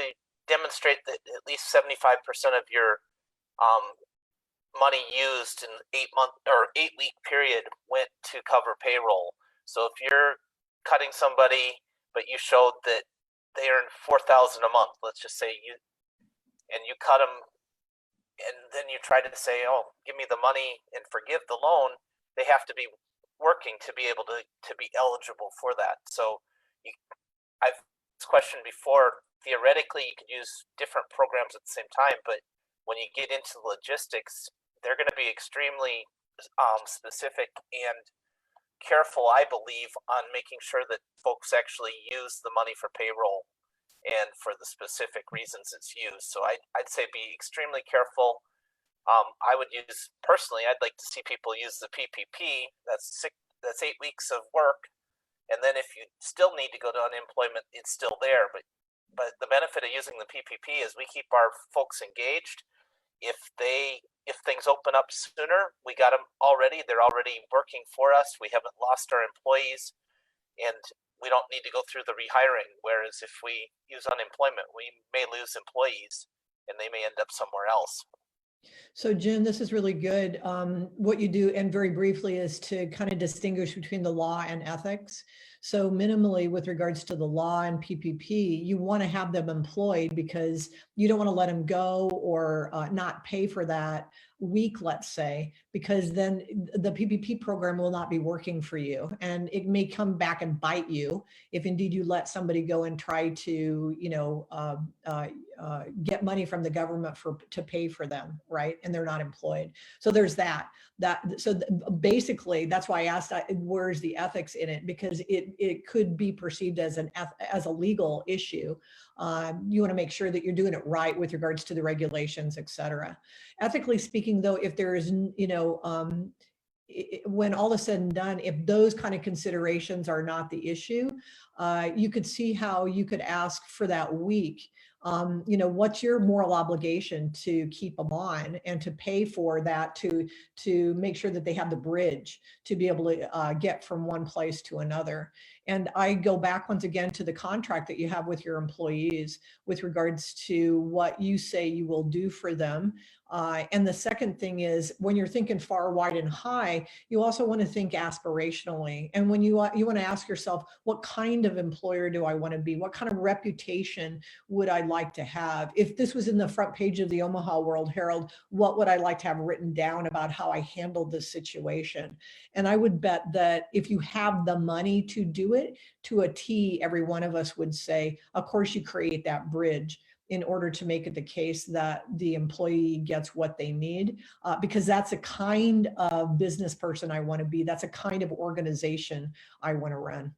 demonstrate that at least 75% of your money used in 8-week period went to cover payroll. So if you're cutting somebody, but you showed that they earn $4,000 a month, let's just say you cut them, and then you try to say, oh, give me the money and forgive the loan, they have to be working to be able to be eligible for that. So I've questioned before, theoretically you could use different programs at the same time, but when you get into the logistics, they're going to be extremely specific and careful, I believe, on making sure that folks actually use the money for payroll and for the specific reasons it's used. So I'd say be extremely careful. I would use, personally, I'd like to see people use the PPP. That's 8 weeks of work. And then if you still need to go to unemployment, it's still there. But the benefit of using the PPP is we keep our folks engaged. If things open up sooner, we got them already. They're already working for us. We haven't lost our employees, and we don't need to go through the rehiring. Whereas if we use unemployment, we may lose employees and they may end up somewhere else. So Jim, this is really good. What you do, and very briefly, is to kind of distinguish between the law and ethics. So minimally with regards to the law and PPP, you want to have them employed because you don't want to let them go or not pay for that week, let's say, because then the PPP program will not be working for you. And it may come back and bite you if indeed you let somebody go and try to, get money from the government to pay for them, right? And they're not employed. So there's that. So basically, that's why I asked, where's the ethics in it? Because it could be perceived as a legal issue. You want to make sure that you're doing it right with regards to the regulations, et cetera. Ethically speaking, though, if there is, when all is said and done, if those kind of considerations are not the issue, you could see how you could ask for that week. What's your moral obligation to keep them on and to pay for that, to make sure that they have the bridge to be able to get from one place to another. And I go back once again to the contract that you have with your employees with regards to what you say you will do for them. And the second thing is, when you're thinking far, wide, and high, you also want to think aspirationally. And when you want to ask yourself, what kind of employer do I want to be? What kind of reputation would I like to have? If this was in the front page of the Omaha World Herald, what would I like to have written down about how I handled this situation? And I would bet that if you have the money to do it to a T, every one of us would say, of course, you create that bridge in order to make it the case that the employee gets what they need, because that's a kind of business person I want to be. That's a kind of organization I want to run.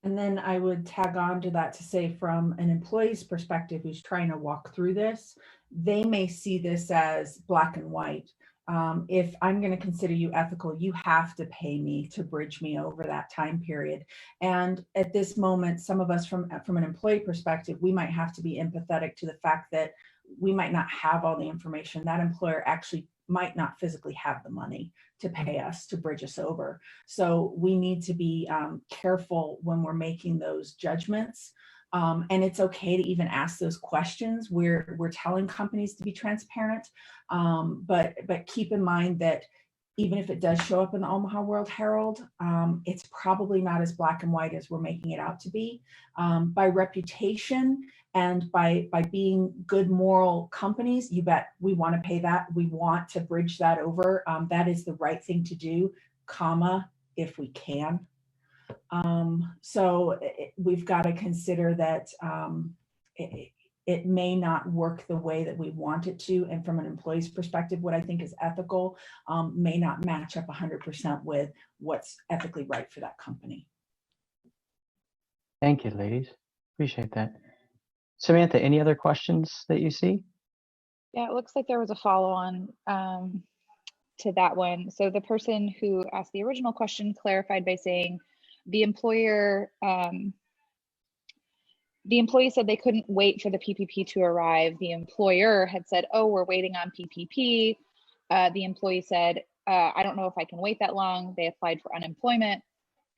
And then I would tag on to that to say, from an employee's perspective who's trying to walk through this, they may see this as black and white. If I'm going to consider you ethical, you have to pay me to bridge me over that time period. And at this moment, some of us from an employee perspective, we might have to be empathetic to the fact that we might not have all the information. That employer actually might not physically have the money to pay us to bridge us over. So we need to be careful when we're making those judgments. And it's okay to even ask those questions. We're telling companies to be transparent, but keep in mind that even if it does show up in the Omaha World Herald, it's probably not as black and white as we're making it out to be. By reputation and by being good moral companies, you bet we want to pay that. We want to bridge that over. That is the right thing to do, comma, if we can. So we've got to consider that it may not work the way that we want it to. And from an employee's perspective, what I think is ethical may not match up 100% with what's ethically right for that company. Thank you, ladies. Appreciate that. Samantha, any other questions that you see? Yeah, it looks like there was a follow-on to that one. So the person who asked the original question clarified by saying the employee said they couldn't wait for the PPP to arrive. The employer had said, oh, we're waiting on PPP. The employee said, I don't know if I can wait that long. They applied for unemployment.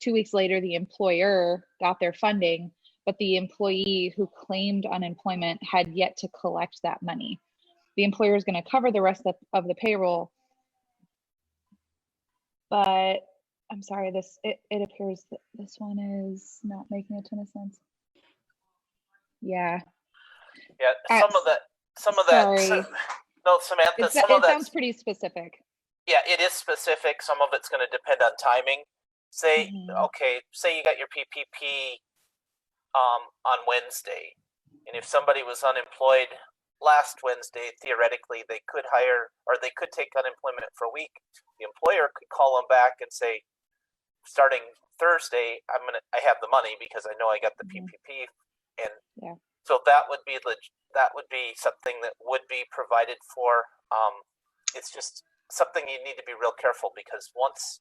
2 weeks later, the employer got their funding, but the employee who claimed unemployment had yet to collect that money. The employer is going to cover the rest of the payroll, but I'm sorry, it appears that this one is not making a ton of sense. Yeah. Yeah, some of that. No, Samantha, it sounds pretty specific. Yeah, it is specific. Some of it's going to depend on timing. Say, okay, say you got your PPP on Wednesday, and if somebody was unemployed last Wednesday, theoretically they could hire, or they could take unemployment for a week. The employer could call them back and say, starting Thursday, I have the money because I know I got the PPP, and so that would be something that would be provided for. It's just something you need to be real careful, because once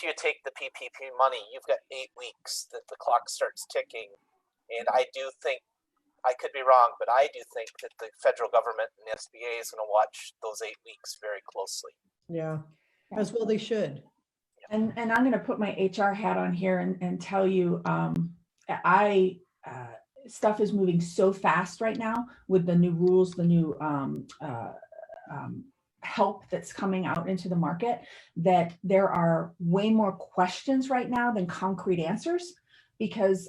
you take the PPP money, you've got 8 weeks that the clock starts ticking, and I do think, I could be wrong, but I do think that the federal government and the SBA is going to watch those 8 weeks very closely. Yeah, as well they should. And I'm going to put my HR hat on here and tell you, stuff is moving so fast right now with the new rules, the new help that's coming out into the market, that there are way more questions right now than concrete answers, because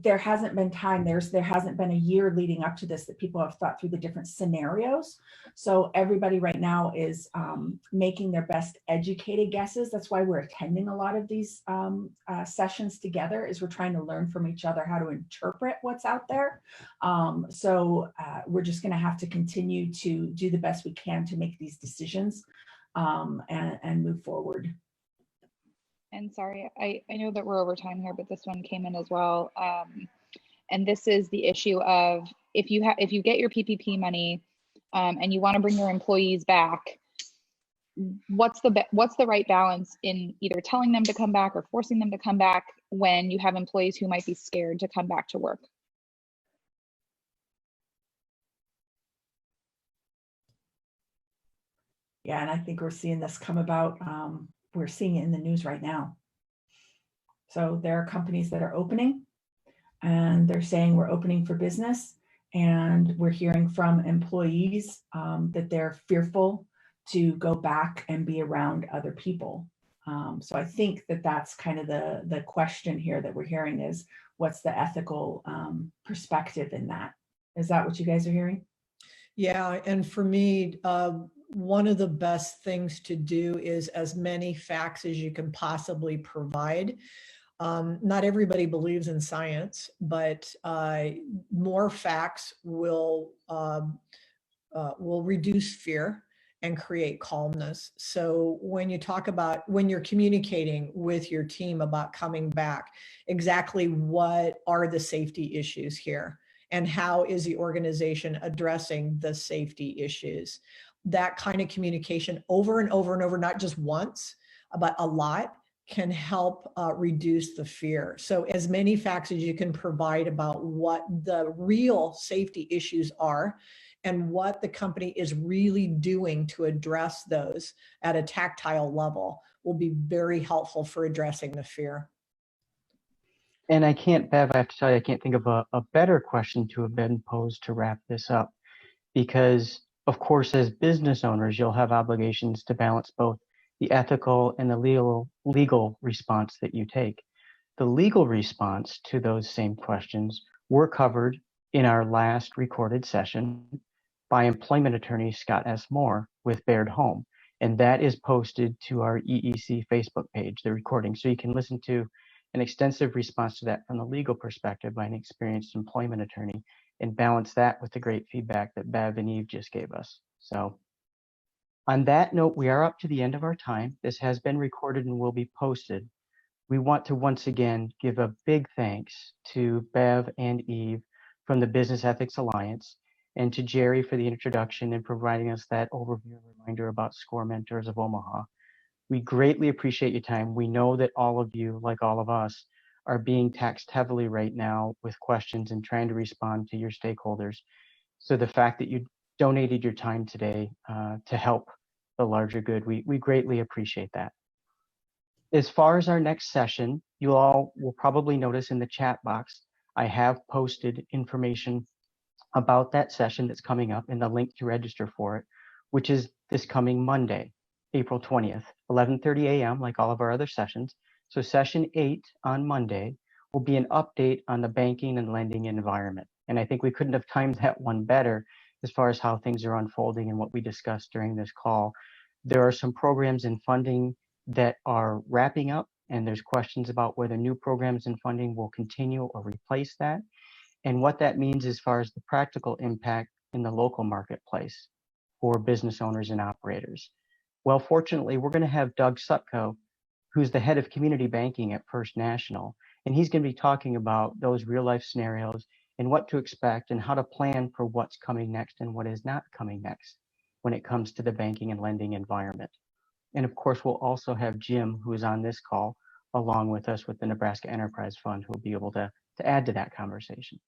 there hasn't been time. There hasn't been a year leading up to this that people have thought through the different scenarios. So everybody right now is making their best educated guesses. That's why we're attending a lot of these sessions together, is we're trying to learn from each other how to interpret what's out there. So we're just going to have to continue to do the best we can to make these decisions and move forward. And sorry, I know that we're over time here, but this one came in as well. And this is the issue of, if you get your PPP money and you want to bring your employees back, what's the right balance in either telling them to come back or forcing them to come back when you have employees who might be scared to come back to work? Yeah, and I think we're seeing this come about. We're seeing it in the news right now. So there are companies that are opening, and they're saying we're opening for business, And we're hearing from employees that they're fearful to go back and be around other people. So I think that that's kind of the question here that we're hearing is, what's the ethical perspective in that? Is that what you guys are hearing? Yeah, and for me, one of the best things to do is as many facts as you can possibly provide. Not everybody believes in science, but more facts will reduce fear and create calmness. So when you talk about, when you're communicating with your team about coming back, exactly what are the safety issues here? And how is the organization addressing the safety issues? That kind of communication over and over and over, not just once, but a lot, can help reduce the fear. So as many facts as you can provide about what the real safety issues are and what the company is really doing to address those at a tactile level will be very helpful for addressing the fear. And I can't, Bev, I have to tell you, I can't think of a better question to have been posed to wrap this up. Because, of course, as business owners, you'll have obligations to balance both the ethical and the legal response that you take. The legal response to those same questions were covered in our last recorded session by employment attorney Scott S. Moore with Baird Home. And that is posted to our EEC Facebook page, the recording. So you can listen to an extensive response to that from the legal perspective by an experienced employment attorney and balance that with the great feedback that Bev and Eve just gave us. So on that note, we are up to the end of our time. This has been recorded and will be posted. We want to once again give a big thanks to Bev and Eve from the Business Ethics Alliance and to Jerry for the introduction and providing us that overview reminder about SCORE Mentors of Omaha. We greatly appreciate your time. We know that all of you, like all of us, are being taxed heavily right now with questions and trying to respond to your stakeholders. So the fact that you donated your time today to help the larger good, we greatly appreciate that. As far as our next session, you all will probably notice in the chat box, I have posted information about that session that's coming up and the link to register for it, which is this coming Monday, April 20th, 11:30 a.m., like all of our other sessions. So session 8 on Monday will be an update on the banking and lending environment. And I think we couldn't have timed that one better as far as how things are unfolding and what we discussed during this call. There are some programs and funding that are wrapping up, and there's questions about whether new programs and funding will continue or replace that, and what that means as far as the practical impact in the local marketplace for business owners and operators. Well, fortunately, we're going to have Doug Sutko, who's the head of community banking at First National, and he's going to be talking about those real life scenarios and what to expect and how to plan for what's coming next and what is not coming next when it comes to the banking and lending environment. And of course, we'll also have Jim, who is on this call, along with us with the Nebraska Enterprise Fund, who will be able to add to that conversation.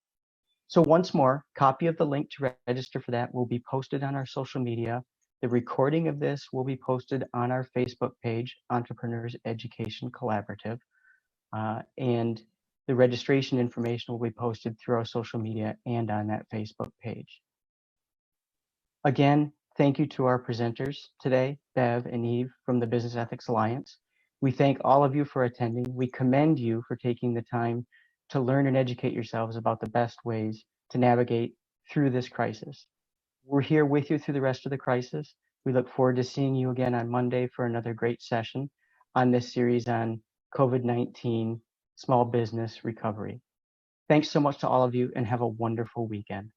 So once more, copy of the link to register for that will be posted on our social media. The recording of this will be posted on our Facebook page, Entrepreneurs Education Collaborative, and the registration information will be posted through our social media and on that Facebook page. Again, thank you to our presenters today, Bev and Eve from the Business Ethics Alliance. We thank all of you for attending. We commend you for taking the time to learn and educate yourselves about the best ways to navigate through this crisis. We're here with you through the rest of the crisis. We look forward to seeing you again on Monday for another great session on this series on COVID-19 small business recovery. Thanks so much to all of you and have a wonderful weekend.